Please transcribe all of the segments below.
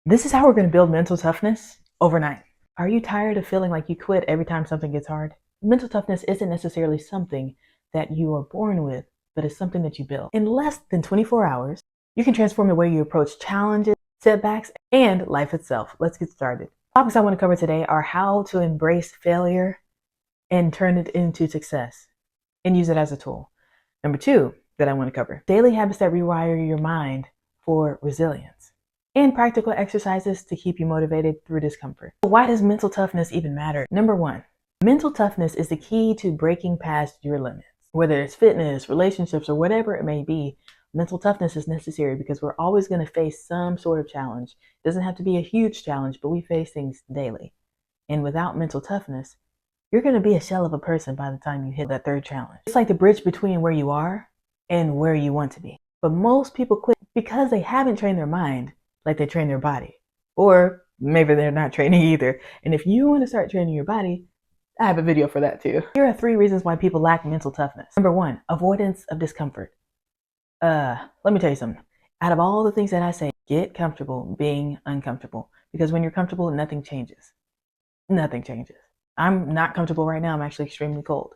This is how we're going to build mental toughness overnight. Are you tired of feeling like you quit every time something gets hard? Mental toughness isn't necessarily something that you are born with, but it's something that you build. In less than 24 hours, you can transform the way you approach challenges, setbacks, and life itself. Let's get started. Topics I want to cover today are how to embrace failure and turn it into success and use it as a tool. Number two that I want to cover, daily habits that rewire your mind for resilience, and practical exercises to keep you motivated through discomfort. Why does mental toughness even matter? Number one, mental toughness is the key to breaking past your limits. Whether it's fitness, relationships, or whatever it may be, mental toughness is necessary because we're always going to face some sort of challenge. It doesn't have to be a huge challenge, but we face things daily. And without mental toughness, you're going to be a shell of a person by the time you hit that third challenge. It's like the bridge between where you are and where you want to be. But most people quit because they haven't trained their mind like they train their body. Or maybe they're not training either. And if you want to start training your body, I have a video for that too. Here are 3 reasons why people lack mental toughness. Number 1, avoidance of discomfort. Let me tell you something. Out of all the things that I say, get comfortable being uncomfortable. Because when you're comfortable, nothing changes. Nothing changes. I'm not comfortable right now. I'm actually extremely cold.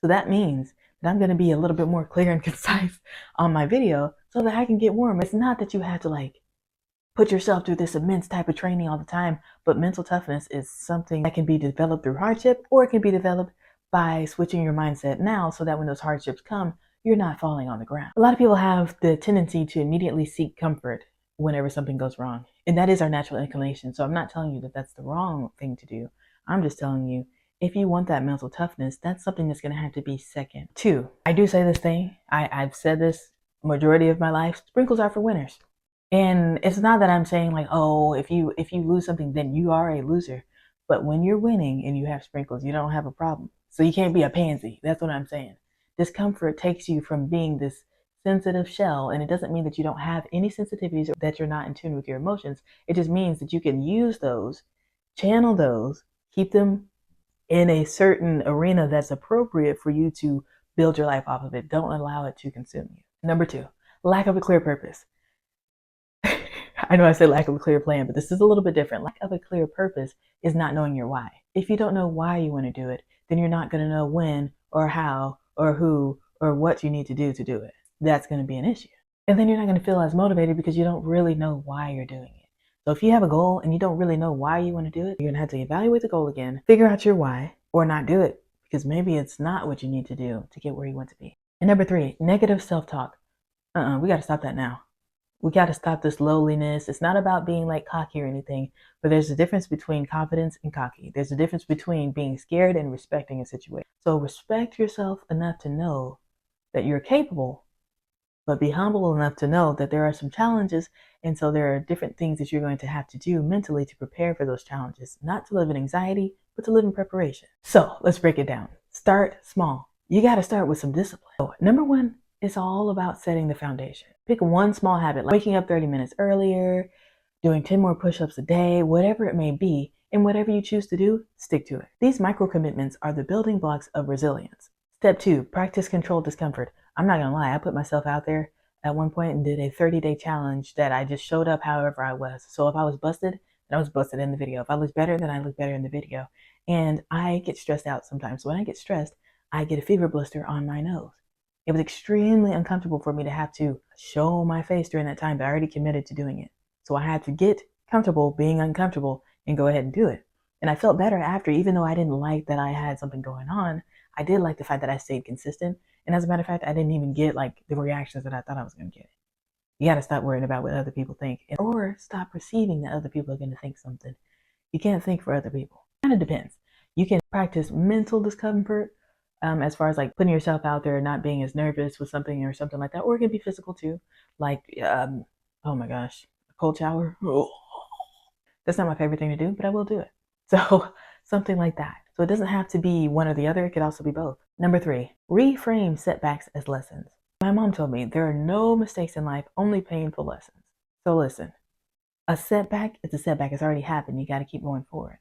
So that means that I'm going to be a little bit more clear and concise on my video so that I can get warm. It's not that you have to put yourself through this immense type of training all the time, but mental toughness is something that can be developed through hardship, or it can be developed by switching your mindset now so that when those hardships come, you're not falling on the ground. A lot of people have the tendency to immediately seek comfort whenever something goes wrong, and that is our natural inclination. So I'm not telling you that that's the wrong thing to do. I'm just telling you, if you want that mental toughness, that's something that's going to have to be second. 2, I do say this thing. I've said this majority of my life. Sprinkles are for winners. And it's not that I'm saying oh, if you lose something, then you are a loser. But when you're winning and you have sprinkles, you don't have a problem. So you can't be a pansy. That's what I'm saying. Discomfort takes you from being this sensitive shell, and it doesn't mean that you don't have any sensitivities or that you're not in tune with your emotions. It just means that you can use those, channel those, keep them in a certain arena that's appropriate for you to build your life off of it. Don't allow it to consume you. Number 2, lack of a clear purpose. I know I said lack of a clear plan, but this is a little bit different. Lack of a clear purpose is not knowing your why. If you don't know why you want to do it, then you're not going to know when or how or who or what you need to do it. That's going to be an issue. And then you're not going to feel as motivated because you don't really know why you're doing it. So if you have a goal and you don't really know why you want to do it, you're going to have to evaluate the goal again, figure out your why, or not do it because maybe it's not what you need to do to get where you want to be. And number 3, negative self-talk. We got to stop that now. We got to stop this lowliness. It's not about being cocky or anything, but there's a difference between confidence and cocky. There's a difference between being scared and respecting a situation. So respect yourself enough to know that you're capable, but be humble enough to know that there are some challenges. And so there are different things that you're going to have to do mentally to prepare for those challenges, not to live in anxiety, but to live in preparation. So let's break it down. Start small. You got to start with some discipline. So, number 1, it's all about setting the foundation. Pick one small habit, like waking up 30 minutes earlier, doing 10 more push-ups a day, whatever it may be, and whatever you choose to do, stick to it. These micro commitments are the building blocks of resilience. Step 2, practice controlled discomfort. I'm not gonna lie, I put myself out there at one point and did a 30-day challenge that I just showed up however I was. So if I was busted, then I was busted in the video. If I looked better, then I looked better in the video. And I get stressed out sometimes. So when I get stressed, I get a fever blister on my nose. It was extremely uncomfortable for me to have to show my face during that time, but I already committed to doing it. So I had to get comfortable being uncomfortable and go ahead and do it. And I felt better after, even though I didn't like that I had something going on. I did like the fact that I stayed consistent. And as a matter of fact, I didn't even get the reactions that I thought I was going to get. You got to stop worrying about what other people think, or stop perceiving that other people are going to think something. You can't think for other people. It kind of depends. You can practice mental discomfort, as far as putting yourself out there, not being as nervous with something or something like that, or it can be physical too, oh my gosh, a cold shower. Oh. That's not my favorite thing to do, but I will do it. So something like that. So it doesn't have to be one or the other. It could also be both. Number 3, reframe setbacks as lessons. My mom told me there are no mistakes in life, only painful lessons. So listen, a setback is a setback. It's already happened. You got to keep going forward.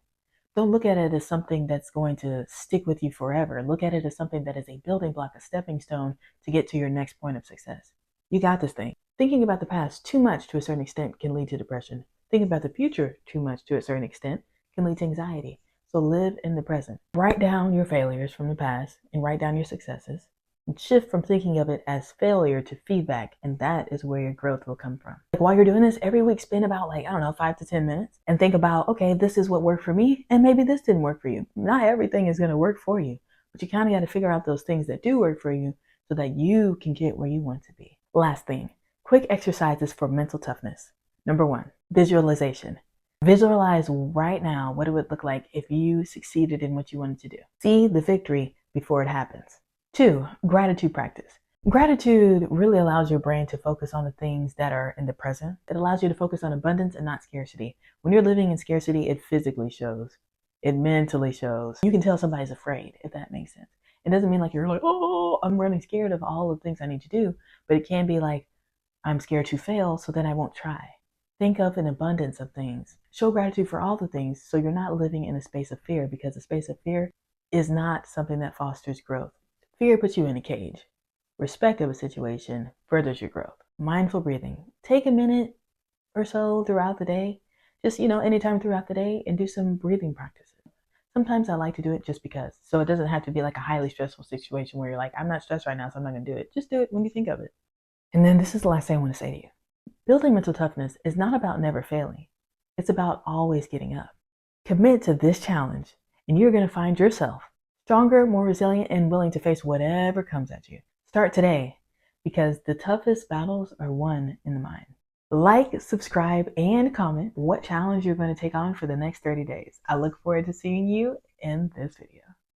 Don't look at it as something that's going to stick with you forever. Look at it as something that is a building block, a stepping stone to get to your next point of success. You got this thing. Thinking about the past too much to a certain extent can lead to depression. Thinking about the future too much to a certain extent can lead to anxiety. So live in the present. Write down your failures from the past and write down your successes. And shift from thinking of it as failure to feedback, and that is where your growth will come from. Like while you're doing this, every week spend about 5 to 10 minutes and think about, okay, this is what worked for me, and maybe this didn't work for you. Not everything is going to work for you, but you kind of got to figure out those things that do work for you so that you can get where you want to be. Last thing, quick exercises for mental toughness. Number 1, visualization. Visualize right now what it would look like if you succeeded in what you wanted to do. See the victory before it happens. 2, gratitude practice. Gratitude really allows your brain to focus on the things that are in the present. It allows you to focus on abundance and not scarcity. When you're living in scarcity, it physically shows. It mentally shows. You can tell somebody's afraid, if that makes sense. It doesn't mean like you're like, oh, I'm running scared of all the things I need to do, but it can be like, I'm scared to fail, so then I won't try. Think of an abundance of things. Show gratitude for all the things so you're not living in a space of fear, because a space of fear is not something that fosters growth. Fear puts you in a cage. Respect of a situation furthers your growth. Mindful breathing. Take a minute or so throughout the day, just, anytime throughout the day, and do some breathing practices. Sometimes I like to do it just because. So it doesn't have to be like a highly stressful situation where you're like, I'm not stressed right now, so I'm not going to do it. Just do it when you think of it. And then this is the last thing I want to say to you. Building mental toughness is not about never failing. It's about always getting up. Commit to this challenge, and you're going to find yourself stronger, more resilient, and willing to face whatever comes at you. Start today, because the toughest battles are won in the mind. Like, subscribe, and comment what challenge you're going to take on for the next 30 days. I look forward to seeing you in this video.